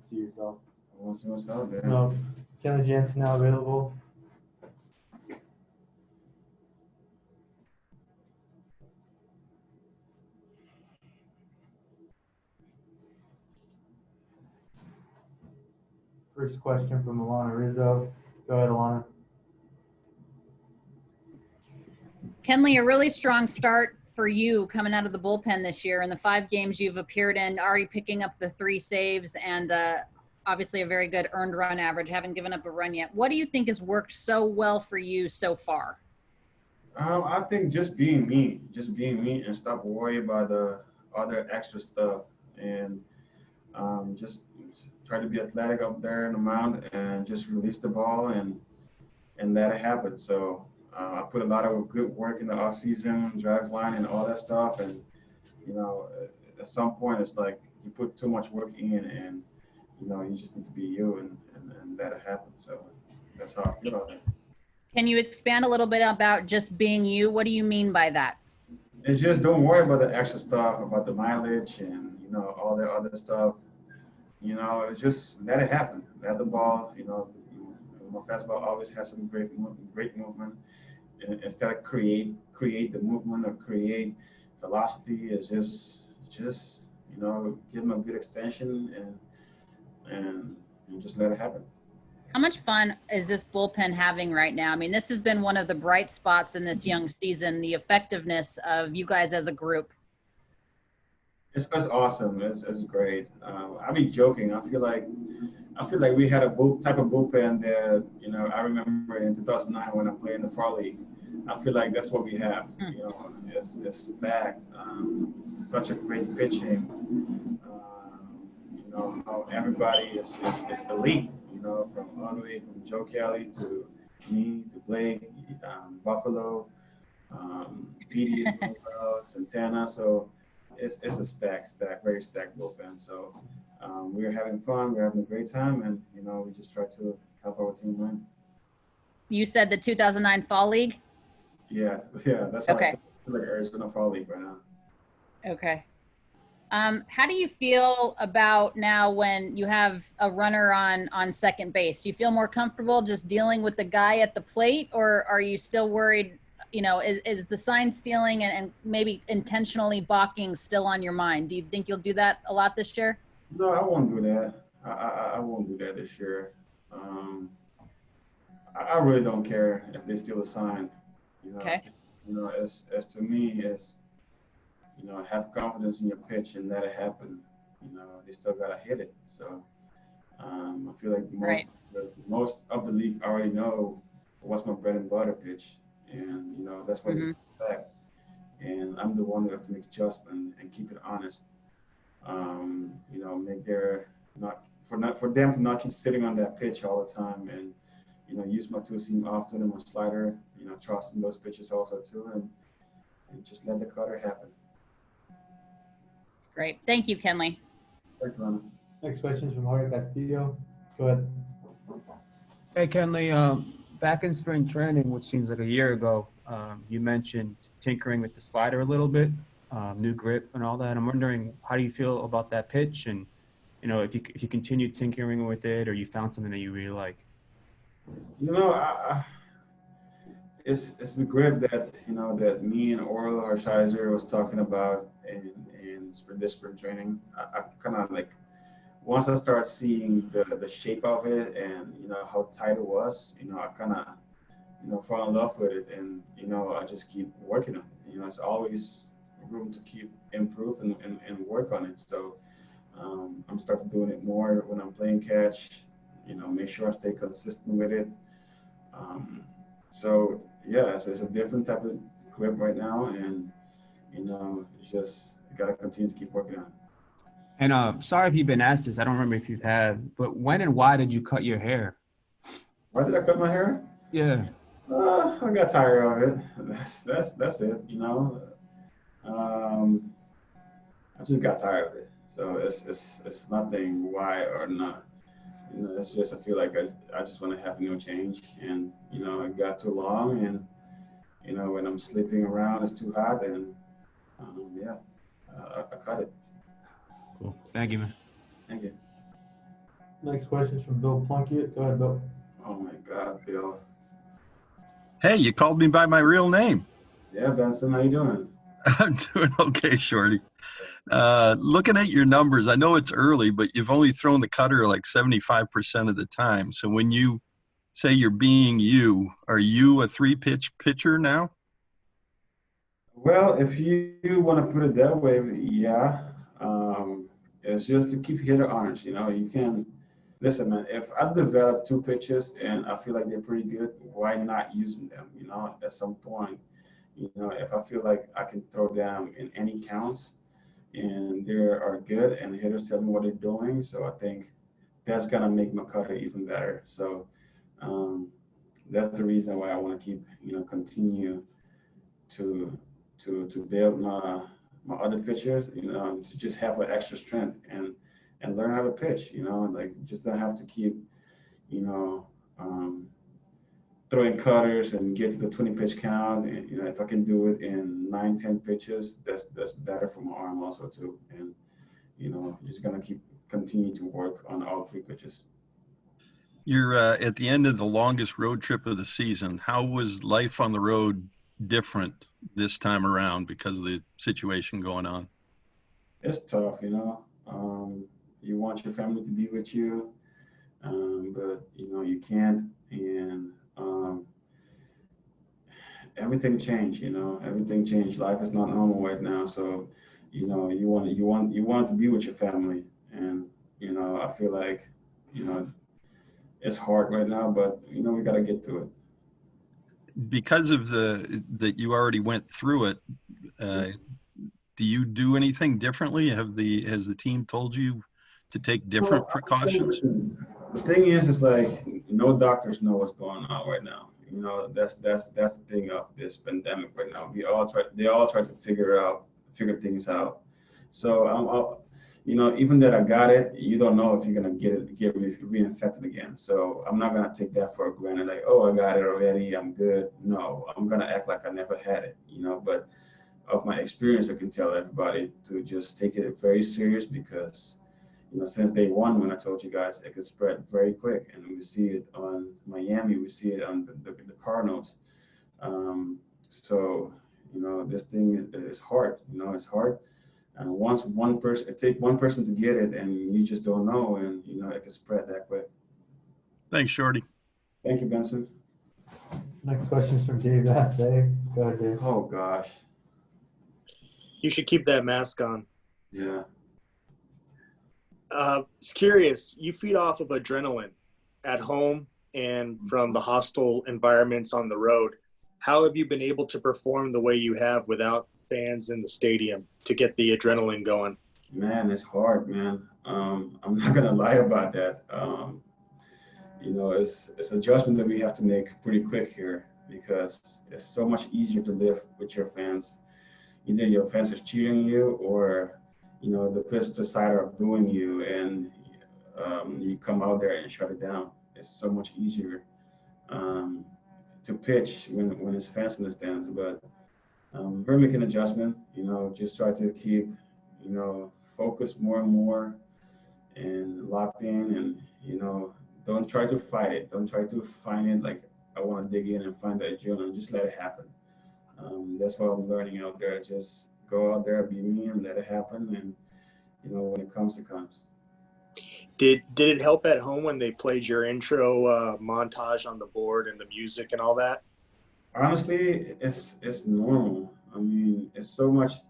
See yourself. I want to see myself there. No. Kenley Jansen now available. First question from Alanna Rizzo. Go ahead, Alanna. Kenley, a really strong start for you coming out of the bullpen this year. In the 5 games you've appeared in, already picking up the 3 saves and obviously a very good earned run average. Haven't given up a run yet. What do you think has worked so well for you so far? I think just being me and stop worrying about the other extra stuff and just try to be athletic up there in the mound and just release the ball and let it happen. So I put a lot of good work in the off season, drive line and all that stuff. And, you know, at some point it's like you put too much work in and, you know, you just need to be you and let it happen. So that's how I feel about it. Can you expand a little bit about just being you? What do you mean by that? It's just don't worry about the extra stuff, about the mileage and, you know, all the other stuff. You know, it's just let it happen. Let the ball, you know, my fastball always has some great movement. And instead of create the movement or create velocity, is just you know, give them a good extension and just let it happen. How much fun is this bullpen having right now? I mean, this has been one of the bright spots in this young season, the effectiveness of you guys as a group. It's awesome. It's great. I be joking. I feel like we had a type of bullpen that, you know, I remember in 2009 when I played in the Fall League. I feel like that's what we have. You know, it's stacked. Such a great pitching. You know how everybody is elite. You know, from all the way from Joe Kelly to me to Blake, Buffalo, Petey is doing well, Santana. So it's a very stacked bullpen. So we're having fun. We're having a great time, and you know we just try to help our team win. You said the 2009 Fall League? Yeah. That's how I feel like Arizona Fall League right now. Okay. How do you feel about now when you have a runner on second base? Do you feel more comfortable just dealing with the guy at the plate, or are you still worried? You know, is the sign stealing and maybe intentionally balking still on your mind? Do you think you'll do that a lot this year? No, I won't do that. I won't do that this year. I really don't care if they steal a sign. You know, Okay. You know, as to me, is you know, have confidence in your pitch and let it happen. You know, they still gotta hit it. So I feel like most of the league already know what's my bread and butter pitch, and you know that's what they expect. And I'm the one who have to make adjustment and keep it honest. You know, make their not for them to not keep sitting on that pitch all the time, and you know, use my two seam often and my slider. You know, trusting those pitches also too, and just let the cutter happen. Great. Thank you, Kenley. Thanks, Lana. Next question is from Jorge Castillo. Go ahead. Hey, Kenley, back in spring training, which seems like a year ago, you mentioned tinkering with the slider a little bit, new grip and all that. I'm wondering, how do you feel about that pitch? And, you know, if you continue tinkering with it or you found something that you really like? You know, it's the grip that, you know, that me and Orel Hershiser was talking about in this spring training. I kind of like, once I start seeing the shape of it and, you know, how tight it was, you know, I kind of, you know, fall in love with it. And, you know, I just keep working on it. You know, it's always room to keep improve and work on it. So I'm starting doing it more when I'm playing catch, you know, make sure I stay consistent with it. So yeah, it's a different type of grip right now. And, you know, it's just, you got to continue to keep working on it. And sorry if you've been asked this, I don't remember if you have, but when and why did you cut your hair? Why did I cut my hair? Yeah. I got tired of it. That's it. You know, I just got tired of it. So it's nothing why or not. You know, it's just I feel like I just want to have a new change, and you know, it got too long, and you know, when I'm sleeping around, it's too hot, and yeah, I cut it. Cool. Thank you, man. Thank you. Next question is from Bill Plunkett. Go ahead, Bill. Oh my God, Bill. Hey, you called me by my real name. Yeah, Benson, how you doing? I'm doing okay, Shorty. Looking at your numbers, I know it's early, but you've only thrown the cutter like 75% of the time. So when you say you're being you, are you a 3-pitch pitcher now? Well, if you want to put it that way, yeah. It's just to keep hitter honest. You can listen, man. If I develop 2 pitches and I feel like they're pretty good, why not using them? At some point, if I feel like I can throw them in any counts and they are good and the hitters tell me what they're doing, so I think that's gonna make my cutter even better. So um, that's the reason why I want to keep, continue to build my other pitchers, to just have an extra strength and learn how to pitch, like just don't have to keep, you know, um, throwing cutters and get to the 20 pitch count. And, if I can do it in 9, 10 pitches, that's better for my arm also too. And, just gonna continue to work on all 3 pitches. You're at the end of the longest road trip of the season. How was life on the road different this time around because of the situation going on? It's tough. You want your family to be with you, but you can't. And everything changed. Everything changed. Life is not normal right now, so you want to be with your family, and I feel like it's hard right now, but we got to get through it. Because of that you already went through it, do you do anything differently? Has the team told you to take different precautions? The thing is like no doctors know what's going on right now. That's the thing of this pandemic right now. They all try to figure things out. So even that I got it, you don't know if you're gonna get reinfected again. So I'm not gonna take that for granted. Like, oh, I got it already, I'm good. No, I'm gonna act like I never had it. But of my experience, I can tell everybody to just take it very serious because since day one, when I told you guys, it could spread very quick, and we see it on Miami, we see it on the Cardinals. So this thing is hard. It's hard. And once it takes one person to get it, and you just don't know, and it can spread that quick. Thanks, Shorty. Thank you, Benson. Next question is from Dave Assay. Go ahead, Dave. Oh gosh. You should keep that mask on. Yeah. It's curious. You feed off of adrenaline at home and from the hostile environments on the road. How have you been able to perform the way you have without fans in the stadium to get the adrenaline going? Man, it's hard, man. I'm not gonna lie about that. It's an adjustment that we have to make pretty quick here because it's so much easier to live with your fans. Either your fans are cheering you or the players to the side are booing you, and you come out there and shut it down. It's so much easier to pitch when it's fans in the stands. But we're making an adjustment. Just try to keep focused more and more and locked in, and don't try to fight it. Don't try to find it like I want to dig in and find that adrenaline. Just let it happen. That's what I'm learning out there. Just go out there, be me, and let it happen. And when it comes, it comes. Did it help at home when they played your intro montage on the board and the music and all that? Honestly, it's normal. I mean, it's so much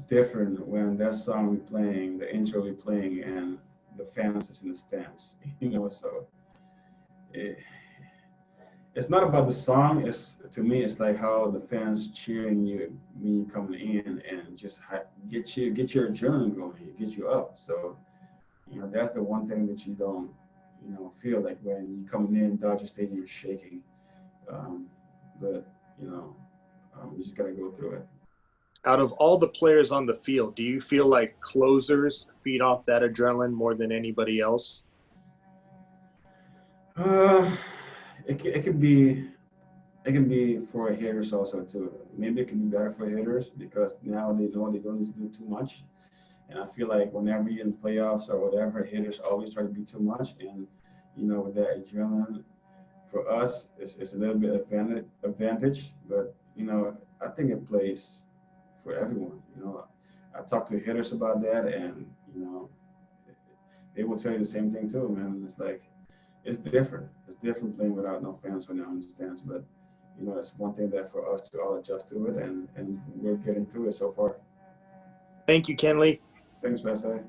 different when that song we're playing, the intro we're playing, and the fans is in the stands. So it's not about the song. To me, it's like how the fans cheering you when you coming in and just get your adrenaline going, get you up. So that's the one thing that you don't feel like when you coming in Dodger Stadium shaking. But you just gotta go through it. Out of all the players on the field, do you feel like closers feed off that adrenaline more than anybody else? It can be for hitters also too. Maybe it can be better for hitters because now they know they don't need to do too much, And I feel like whenever you're in playoffs or whatever, hitters always try to be too much. And, with that adrenaline, for us, it's a little bit advantage, but, I think it plays for everyone. I talked to hitters about that, and, they will tell you the same thing too, man. It's like, it's different. It's different playing without no fans or no understands, but, it's one thing that for us to all adjust to it, and we're getting through it so far. Thank you, Kenley. Thanks, Wesley.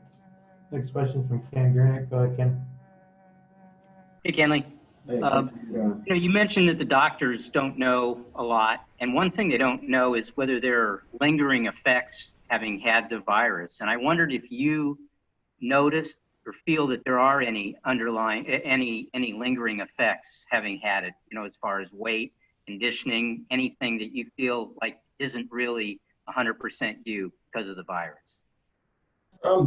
Next question from Ken Gurnick. Go ahead, Ken. Hey, Kenley. Hey, how you doing? You mentioned that the doctors don't know a lot, and one thing they don't know is whether there are lingering effects having had the virus. And I wondered if you noticed or feel that there are any underlying, any lingering effects having had it, as far as weight, conditioning, anything that you feel like isn't really 100% you because of the virus.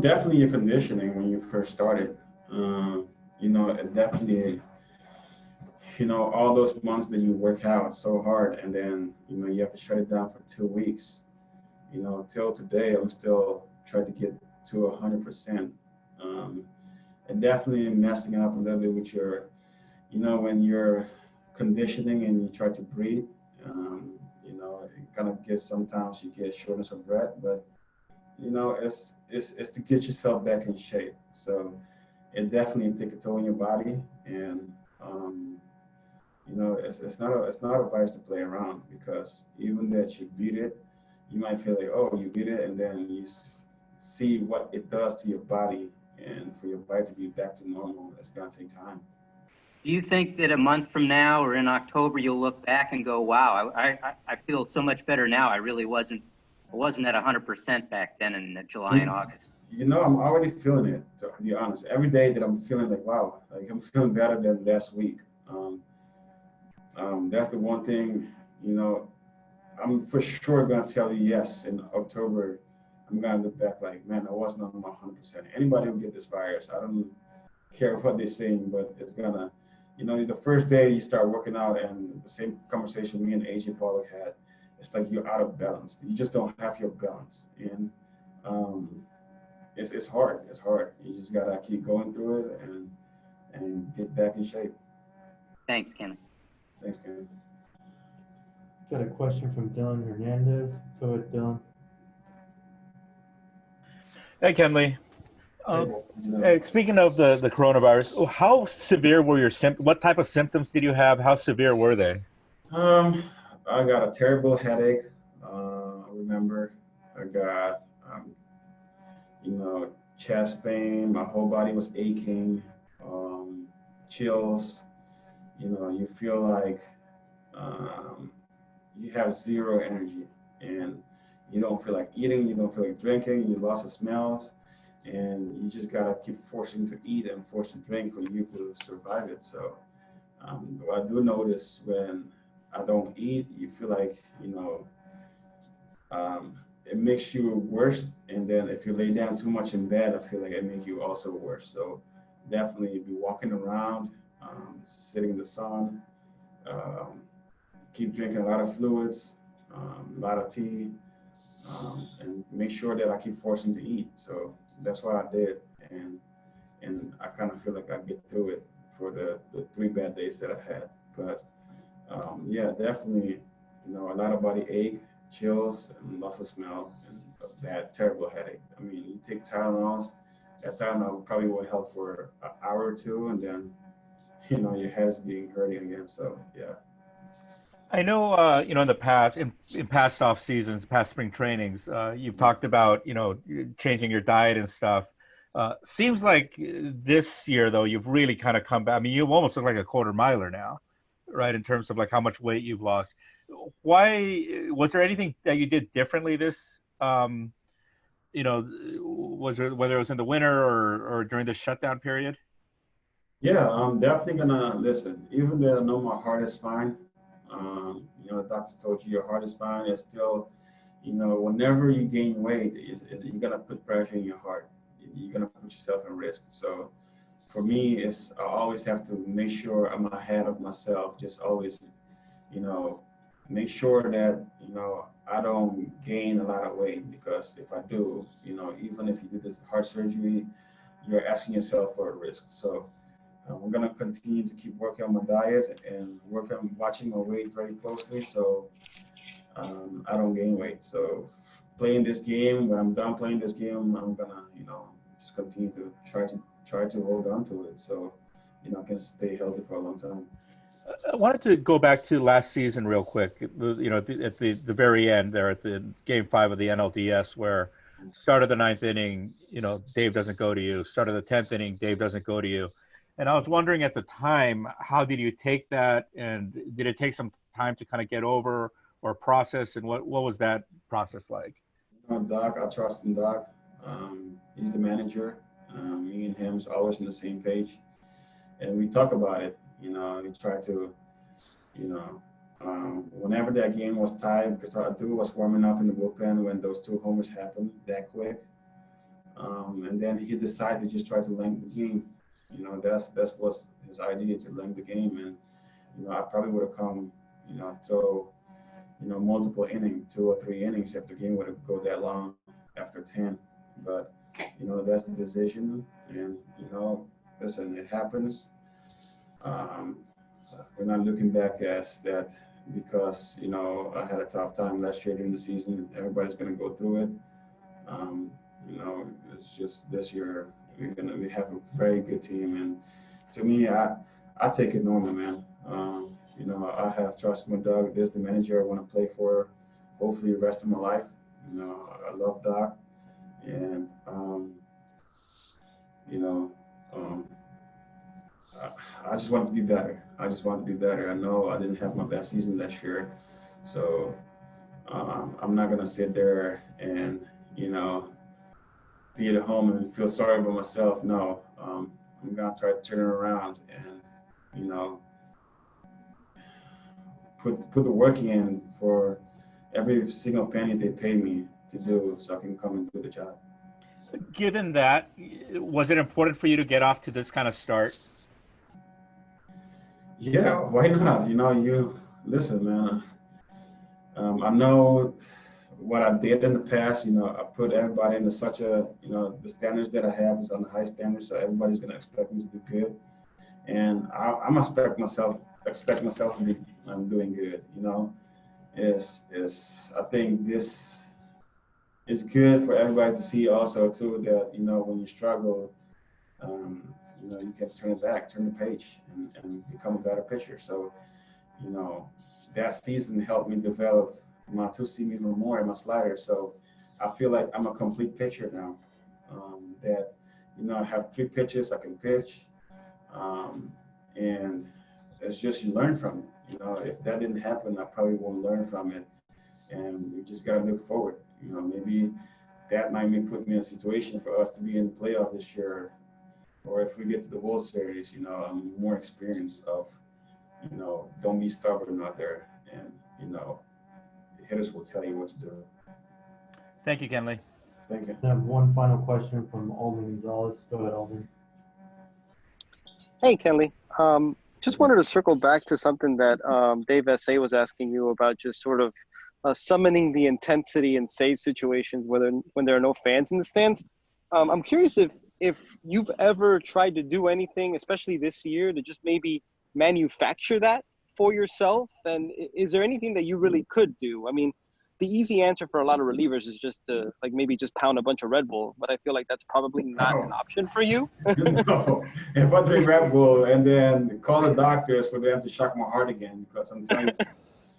Definitely your conditioning when you first started. It definitely, all those months that you work out so hard, and then, you have to shut it down for 2 weeks. Till today, I'm still trying to get to 100%. And definitely messing up a little bit with your, when you're conditioning and you try to breathe, it kind of gets, sometimes you get shortness of breath, but, it's to get yourself back in shape. So it definitely takes a toll on your body, and, it's not a virus to play around, because even that you beat it, you might feel like, oh, you beat it, and then you see what it does to your body, and for your body to be back to normal, it's gonna take time. Do you think that a month from now or in October, you'll look back and go, wow, I feel so much better now. I wasn't at 100% back then in July and August. I'm already feeling it, to be honest. Every day that I'm feeling like, wow, like I'm feeling better than last week. That's the one thing, I'm for sure gonna tell you, yes, in October, I'm gonna look back like, man, I wasn't on my 100%. Anybody will get this virus. I don't care what they're saying, but it's gonna, the first day you start working out, and the same conversation me and AJ Pollock had, it's like you're out of balance. You just don't have your balance. And it's hard. It's hard. You just gotta keep going through it and get back in shape. Thanks, Ken. Thanks, Ken. Got a question from Dylan Hernandez. Go ahead, Dylan. Hey, Kenley. Hey, Speaking of the coronavirus, how severe were your symptoms? What type of symptoms did you have? How severe were they? I got a terrible headache. I remember I got, chest pain. My whole body was aching, chills. You feel like you have zero energy, and you don't feel like eating. You don't feel like drinking. You lost the smells, and you just gotta keep forcing to eat and forcing to drink for you to survive it. So what I do notice when I don't eat, you feel like, it makes you worse. And then if you lay down too much in bed, I feel like it makes you also worse. So definitely be walking around, sitting in the sun, keep drinking a lot of fluids, a lot of tea, and make sure that I keep forcing to eat. So that's what I did. And I kind of feel like I get through it for the 3 bad days that I've had. But yeah, definitely, a lot of body ache, chills, and loss of smell, and a bad, terrible headache. I mean, you take Tylenols, that Tylenol probably will help for an hour or two, and then, your head's being hurting again. So yeah. I know, in the past, in past off seasons, past spring trainings, you've talked about, changing your diet and stuff. Seems like this year, though, you've really kind of come back. I mean, you almost look like a quarter miler now, right? In terms of like how much weight you've lost. Why was there anything that you did differently this? Was there, whether it was in the winter or during the shutdown period? Yeah, I'm definitely gonna listen. Even though I know my heart is fine, the doctors told you your heart is fine. It's still, whenever you gain weight, you're gonna put pressure in your heart. You're gonna put yourself in risk. So for me, I always have to make sure I'm ahead of myself. Just always, make sure that, you know, I don't gain a lot of weight, because if I do, you know, even if you do this heart surgery, you're asking yourself for a risk. So we're going to continue to keep working on my diet and work on watching my weight very closely, so I don't gain weight. So playing this game, when I'm done playing this game, I'm gonna, you know, just continue to try to hold on to it, so, you know, I can stay healthy for a long time. I wanted to go back to last season real quick. It was, you know, at the very end there, at the game 5 of the NLDS, where start of the 9th inning, you know, Dave doesn't go to you. Start of the 10th inning, Dave doesn't go to you. And I was wondering at the time, how did you take that? And did it take some time to kind of get over or process? And what was that process like? You know, Doc, I trust in Doc. He's the manager. Me and him's always on the same page, and we talk about it. You know, we try to, you know, whenever that game was tied, because our dude was warming up in the bullpen when those 2 homers happened that quick, and then he decided to just try to lengthen the game. You know, that's what's his idea, to lengthen the game. And, you know, I probably would have come, you know, to, you know, multiple innings, 2 or 3 innings, if the game would have go that long after 10. But, you know, that's the decision, and, you know, listen, it happens. We're not looking back as that, because, you know, I had a tough time last year during the season. Everybody's going to go through it. You know, it's just this year we have a very good team, and to me, I take it normal, man. You know, I have trust in my Doc. This is the manager I want to play for, hopefully the rest of my life. You know, I love Doc, and you know, I just want to be better. I just want to be better. I know I didn't have my best season last year, so I'm not gonna sit there and, you know, be at home and feel sorry for myself. No, I'm gonna try to turn it around and, you know, put the work in for every single penny they pay me to do, so I can come and do the job. Given that, was it important for you to get off to this kind of start? Yeah, why not? You know, you listen, man. I know what I did in the past. You know, I put everybody into such a, you know, the standards that I have is on the high standards, so everybody's gonna expect me to do good, and I'm expect myself to be doing good. You know, I think this is good for everybody to see also too, that, you know, when you struggle, you know, you can turn the page, and become a better pitcher. So, you know, that season helped me develop my 2-seam even more and my slider. So I feel like I'm a complete pitcher now. That, you know, I have 3 pitches I can pitch, and it's just you learn from it. You know, if that didn't happen, I probably won't learn from it, and we just gotta look forward. You know, maybe that might put me in a situation for us to be in the playoff this year, or if we get to the World Series, you know, I'm more experienced of, you know, don't be stubborn out there, and, you know, the hitters will tell you what to do. Thank you, Kenley. Thank you. I have one final question from Alden Gonzalez. Go ahead, Alden. Hey, Kenley. Just wanted to circle back to something that Dave S.A. was asking you about, just sort of summoning the intensity in save situations when there are no fans in the stands. I'm curious if you've ever tried to do anything, especially this year, to just maybe manufacture that for yourself. And is there anything that you really could do? I mean, the easy answer for a lot of relievers is just to maybe just pound a bunch of Red Bull, but I feel like that's probably not an option for you. No, if I drink Red Bull and then call the doctors for them to shock my heart again, because I'm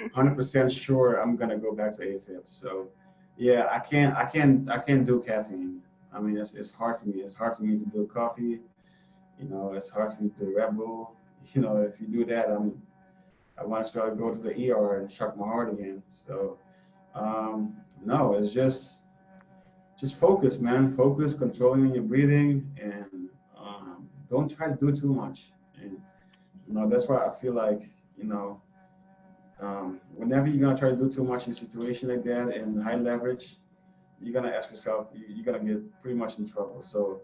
100% sure I'm gonna go back to AFib. So, yeah, I can't do caffeine. I mean, it's hard for me. It's hard for me to do coffee. You know, it's hard for me to do Red Bull. You know, if you do that, I want to go to the ER and shock my heart again. So, no, it's just focus, man. Focus, controlling your breathing, and don't try to do too much. And, you know, that's why I feel like, you know, whenever you're gonna try to do too much in a situation like that and high leverage, you're gonna ask yourself, you're gonna get pretty much in trouble. So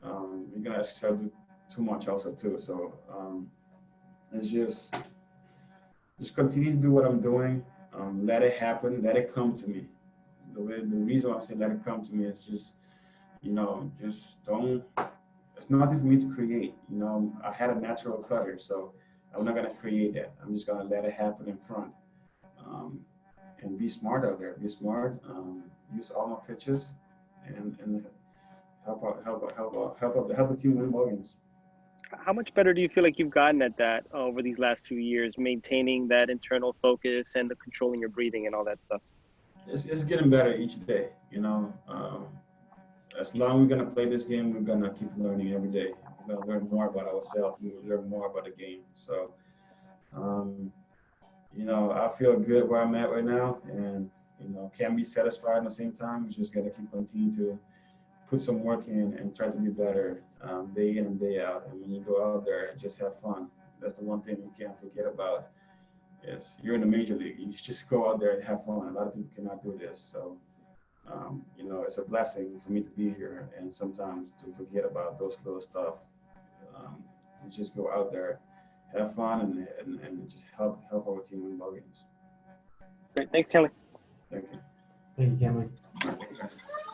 you're gonna ask yourself to do too much also too. So it's just continue to do what I'm doing. let it happen, let it come to me. The reason why I say let it come to me is just, just don't. It's nothing for me to create. I had a natural cutter, so I'm not gonna create that. I'm just gonna let it happen in front, and be smart out there. Be smart. Use all my pitches, and help the team win ball games. How much better do you feel like you've gotten at that over these last few years, maintaining that internal focus and the controlling your breathing and all that stuff? It's getting better each day. As long as we're gonna play this game, we're gonna keep learning every day. We're gonna learn more about ourselves. We learn more about the game. So, I feel good where I'm at right now, and can't be satisfied at the same time. We just gotta keep continuing to put some work in and try to be better, day in and day out. And when you go out there, just have fun. That's the one thing you can't forget about. Is you're in the major league. You just go out there and have fun. A lot of people cannot do this. So, it's a blessing for me to be here, and sometimes to forget about those little stuff. You just go out there, have fun, and just help our team win ball games. Great. Thanks, Kenley. Thank you. Thank you, Kenley.